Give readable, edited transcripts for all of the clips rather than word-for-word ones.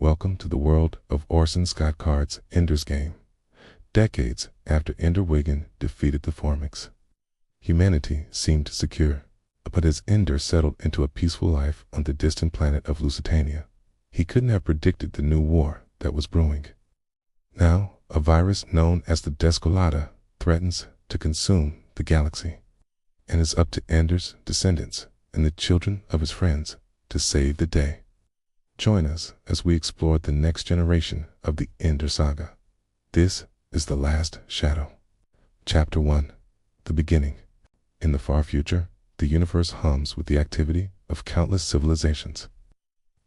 Welcome to the world of Orson Scott Card's Ender's Game. Decades after Ender Wiggin defeated the Formics, humanity seemed secure. But as Ender settled into a peaceful life on the distant planet of Lusitania, he couldn't have predicted the new war that was brewing. Now, a virus known as the Descolata threatens to consume the galaxy, and it's up to Ender's descendants and the children of his friends to save the day. Join us as we explore the next generation of the Ender Saga. This is The Last Shadow. Chapter 1. The Beginning. In the far future, the universe hums with the activity of countless civilizations.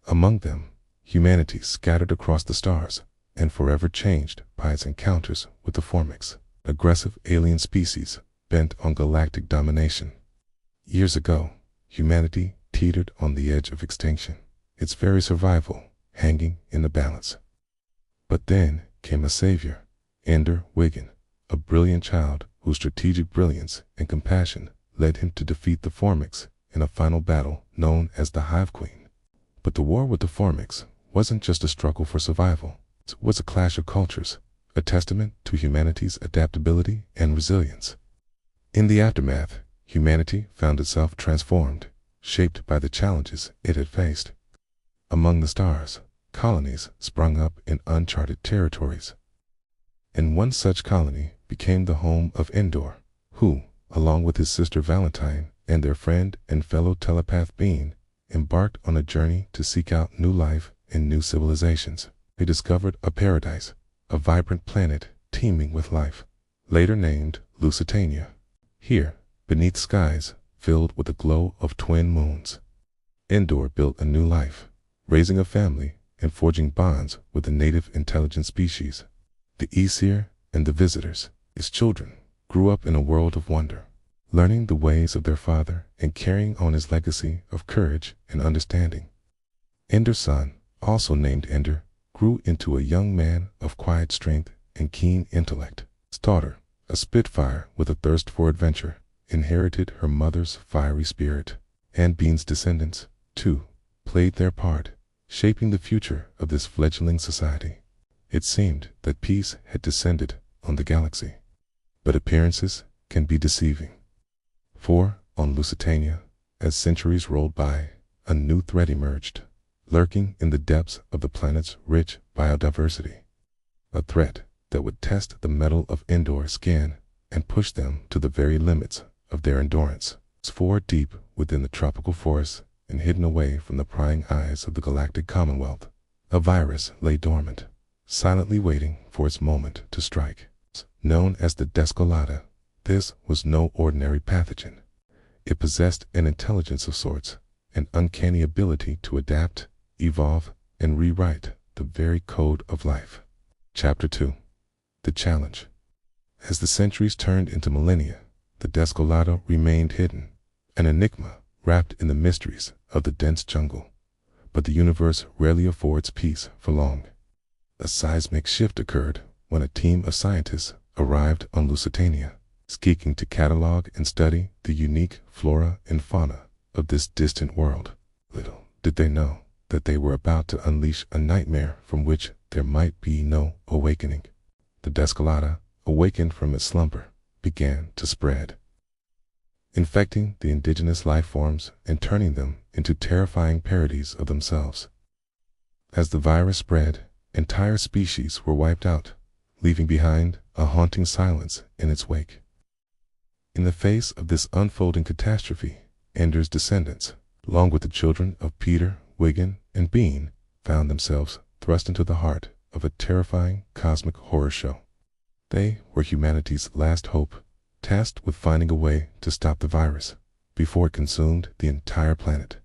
Among them, humanity scattered across the stars and forever changed by its encounters with the Formics, aggressive alien species bent on galactic domination. Years ago, humanity teetered on the edge of extinction, its very survival hanging in the balance. But then came a savior, Ender Wiggin, a brilliant child whose strategic brilliance and compassion led him to defeat the Formics in a final battle known as the Hive Queen. But the war with the Formics wasn't just a struggle for survival. It was a clash of cultures, a testament to humanity's adaptability and resilience. In the aftermath, humanity found itself transformed, shaped by the challenges it had faced. Among the stars, colonies sprung up in uncharted territories. And one such colony became the home of Endor, who, along with his sister Valentine and their friend and fellow telepath Bean, embarked on a journey to seek out new life and new civilizations. They discovered a paradise, a vibrant planet teeming with life, later named Lusitania. Here, beneath skies filled with the glow of twin moons, Endor built a new life, raising a family and forging bonds with the native intelligent species. The Aesir and the visitors, his children, grew up in a world of wonder, learning the ways of their father and carrying on his legacy of courage and understanding. Ender's son, also named Ender, grew into a young man of quiet strength and keen intellect. His daughter, a spitfire with a thirst for adventure, inherited her mother's fiery spirit, and Bean's descendants, too, played their part, shaping the future of this fledgling society. It seemed that peace had descended on the galaxy. But appearances can be deceiving. For, on Lusitania, as centuries rolled by, a new threat emerged, lurking in the depths of the planet's rich biodiversity. A threat that would test the mettle of Endor's skin and push them to the very limits of their endurance. 4 deep within the tropical forests and hidden away from the prying eyes of the galactic commonwealth, a virus lay dormant, silently waiting for its moment to strike. Known as the Descolata, this was no ordinary pathogen. It possessed an intelligence of sorts, an uncanny ability to adapt, evolve, and rewrite the very code of life. Chapter 2. The Challenge. As the centuries turned into millennia, the Descolata remained hidden, an enigma wrapped in the mysteries of the dense jungle. But the universe rarely affords peace for long. A seismic shift occurred when a team of scientists arrived on Lusitania, seeking to catalog and study the unique flora and fauna of this distant world. Little did they know that they were about to unleash a nightmare from which there might be no awakening. The Descolata, awakened from its slumber, began to spread, infecting the indigenous life forms and turning them into terrifying parodies of themselves. As the virus spread, entire species were wiped out, leaving behind a haunting silence in its wake. In the face of this unfolding catastrophe, Ender's descendants, along with the children of Peter, Wiggin, and Bean, found themselves thrust into the heart of a terrifying cosmic horror show. They were humanity's last hope, tasked with finding a way to stop the virus before it consumed the entire planet.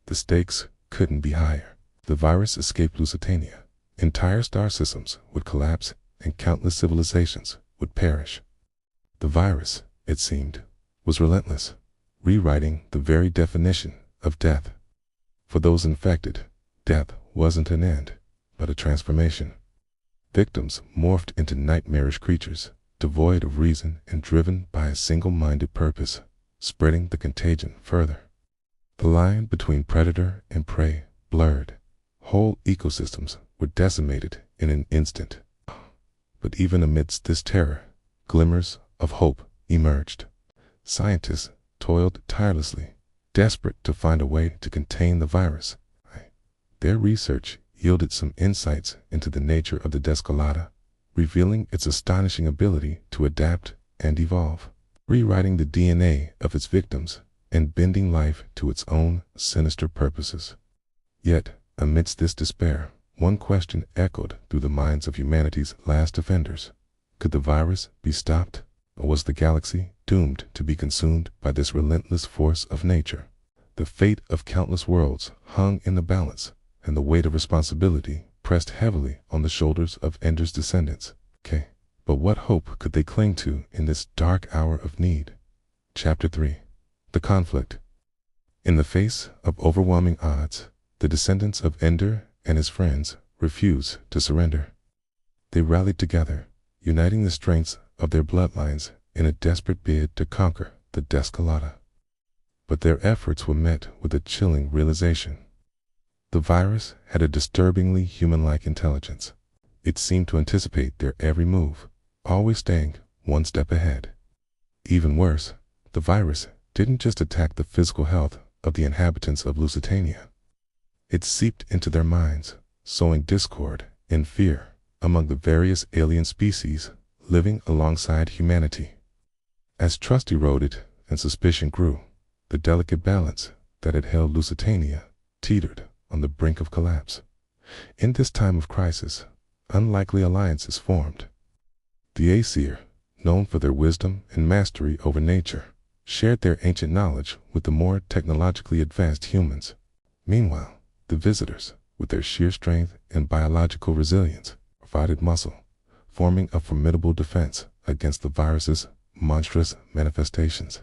The stakes couldn't be higher. The virus escaped Lusitania. Entire star systems would collapse and countless civilizations would perish. The virus, it seemed, was relentless, rewriting the very definition of death. For those infected, death wasn't an end, but a transformation. Victims morphed into nightmarish creatures, devoid of reason and driven by a single-minded purpose, spreading the contagion further. The line between predator and prey blurred. Whole ecosystems were decimated in an instant. But even amidst this terror, glimmers of hope emerged. Scientists toiled tirelessly, desperate to find a way to contain the virus. Their research yielded some insights into the nature of the Descolata, revealing its astonishing ability to adapt and evolve, rewriting the DNA of its victims and bending life to its own sinister purposes. Yet, amidst this despair, one question echoed through the minds of humanity's last defenders. Could the virus be stopped, or was the galaxy doomed to be consumed by this relentless force of nature? The fate of countless worlds hung in the balance, and the weight of responsibility pressed heavily on the shoulders of Ender's descendants. But what hope could they cling to in this dark hour of need? Chapter 3. The Conflict. In the face of overwhelming odds, the descendants of Ender and his friends refused to surrender. They rallied together, uniting the strengths of their bloodlines in a desperate bid to conquer the Descolata. But their efforts were met with a chilling realization. The virus had a disturbingly human-like intelligence. It seemed to anticipate their every move, always staying one step ahead. Even worse, the virus didn't just attack the physical health of the inhabitants of Lusitania. It seeped into their minds, sowing discord and fear among the various alien species living alongside humanity. As trust eroded and suspicion grew, the delicate balance that had held Lusitania teetered on the brink of collapse. In this time of crisis, unlikely alliances formed. The Aesir, known for their wisdom and mastery over nature, shared their ancient knowledge with the more technologically advanced humans. Meanwhile, the visitors, with their sheer strength and biological resilience, provided muscle, forming a formidable defense against the virus's monstrous manifestations.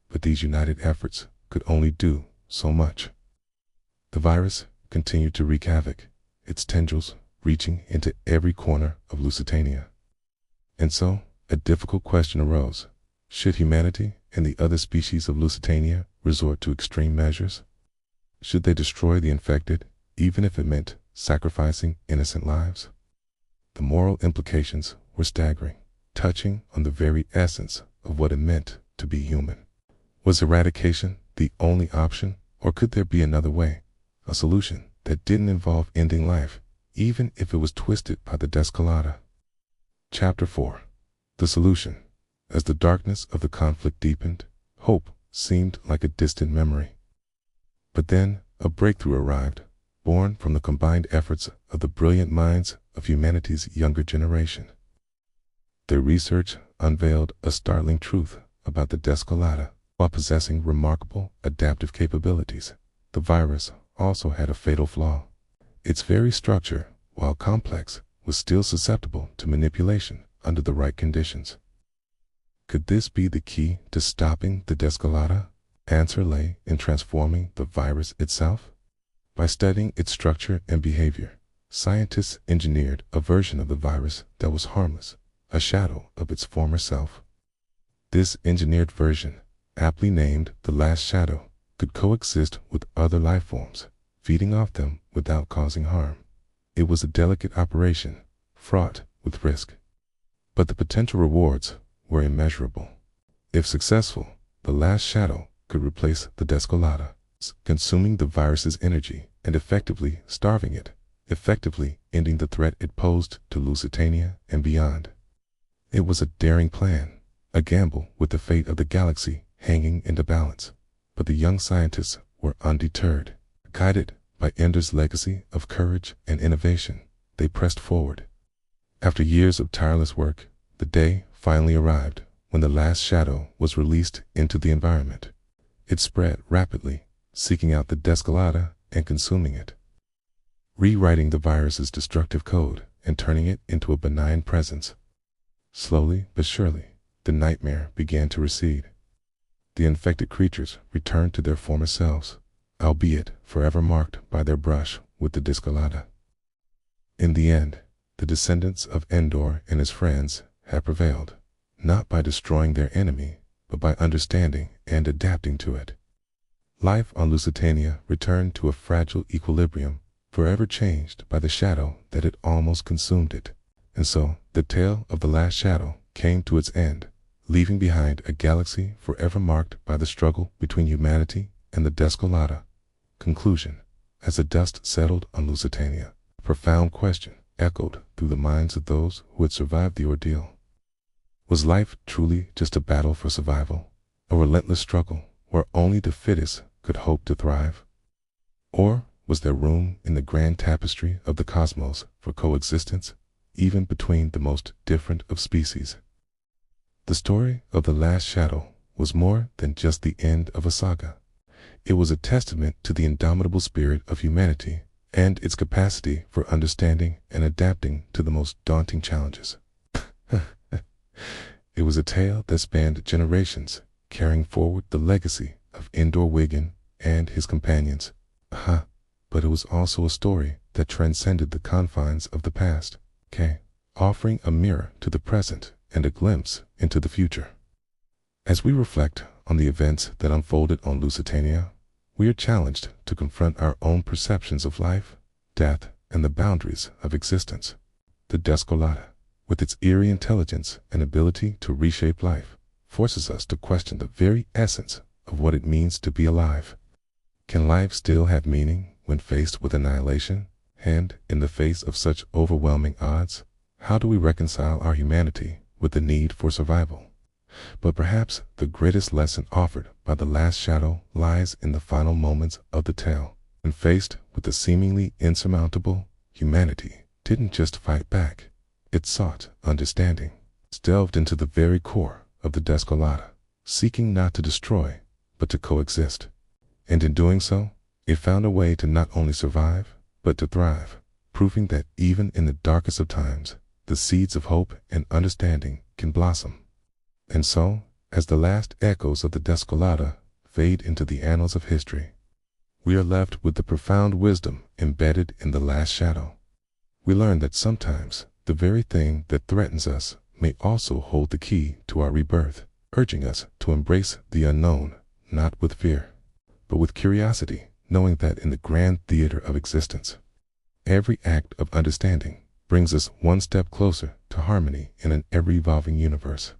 But these united efforts could only do so much. The virus continued to wreak havoc, its tendrils reaching into every corner of Lusitania. And so, a difficult question arose. Should humanity and the other species of Lusitania resort to extreme measures? Should they destroy the infected, even if it meant sacrificing innocent lives? The moral implications were staggering, touching on the very essence of what it meant to be human. Was eradication the only option, or could there be another way, a solution that didn't involve ending life, even if it was twisted by the Descolata? Chapter 4. The Solution. As the darkness of the conflict deepened, hope seemed like a distant memory. But then a breakthrough arrived, born from the combined efforts of the brilliant minds of humanity's younger generation. Their research unveiled a startling truth about the Descolata. While possessing remarkable adaptive capabilities, the virus also had a fatal flaw. Its very structure, while complex, was still susceptible to manipulation under the right conditions. Could this be the key to stopping the Descolata? Answer lay in transforming the virus itself. By studying its structure and behavior, scientists engineered a version of the virus that was harmless, a shadow of its former self. This engineered version, aptly named the Last Shadow, could coexist with other life forms, feeding off them without causing harm. It was a delicate operation, fraught with risk. But the potential rewards were immeasurable. If successful, the Last Shadow could replace the Descolata, consuming the virus's energy and effectively starving it, effectively ending the threat it posed to Lusitania and beyond. It was a daring plan, a gamble with the fate of the galaxy hanging in the balance. But the young scientists were undeterred. Guided by Ender's legacy of courage and innovation, they pressed forward. After years of tireless work, the day finally arrived when the Last Shadow was released into the environment. It spread rapidly, seeking out the Descolata and consuming it, rewriting the virus's destructive code and turning it into a benign presence. Slowly but surely, the nightmare began to recede. The infected creatures returned to their former selves, albeit forever marked by their brush with the Descolata. In the end, the descendants of Endor and his friends had prevailed, not by destroying their enemy, but by understanding and adapting to it. Life on Lusitania returned to a fragile equilibrium, forever changed by the shadow that had almost consumed it. And so, the tale of the last shadow came to its end, leaving behind a galaxy forever marked by the struggle between humanity and the Descolata. Conclusion. As the dust settled on Lusitania, a profound question echoed through the minds of those who had survived the ordeal. Was life truly just a battle for survival, a relentless struggle where only the fittest could hope to thrive? Or was there room in the grand tapestry of the cosmos for coexistence, even between the most different of species? The story of the last shadow was more than just the end of a saga. It was a testament to the indomitable spirit of humanity and its capacity for understanding and adapting to the most daunting challenges. It was a tale that spanned generations, carrying forward the legacy of Endor Wiggin and his companions. But it was also a story that transcended the confines of the past, offering a mirror to the present and a glimpse into the future. As we reflect on the events that unfolded on Lusitania, we are challenged to confront our own perceptions of life, death, and the boundaries of existence. The Descolata, with its eerie intelligence and ability to reshape life, forces us to question the very essence of what it means to be alive. Can life still have meaning when faced with annihilation, and in the face of such overwhelming odds? How do we reconcile our humanity with the need for survival? But perhaps the greatest lesson offered by the last shadow lies in the final moments of the tale. When faced with the seemingly insurmountable, humanity didn't just fight back. It sought understanding, delved into the very core of the Descolata, seeking not to destroy, but to coexist. And in doing so, it found a way to not only survive, but to thrive, proving that even in the darkest of times, the seeds of hope and understanding can blossom. And so, as the last echoes of the Descolata fade into the annals of history, we are left with the profound wisdom embedded in the last shadow. We learn that sometimes the very thing that threatens us may also hold the key to our rebirth, urging us to embrace the unknown, not with fear, but with curiosity, knowing that in the grand theater of existence, every act of understanding brings us one step closer to harmony in an ever-evolving universe.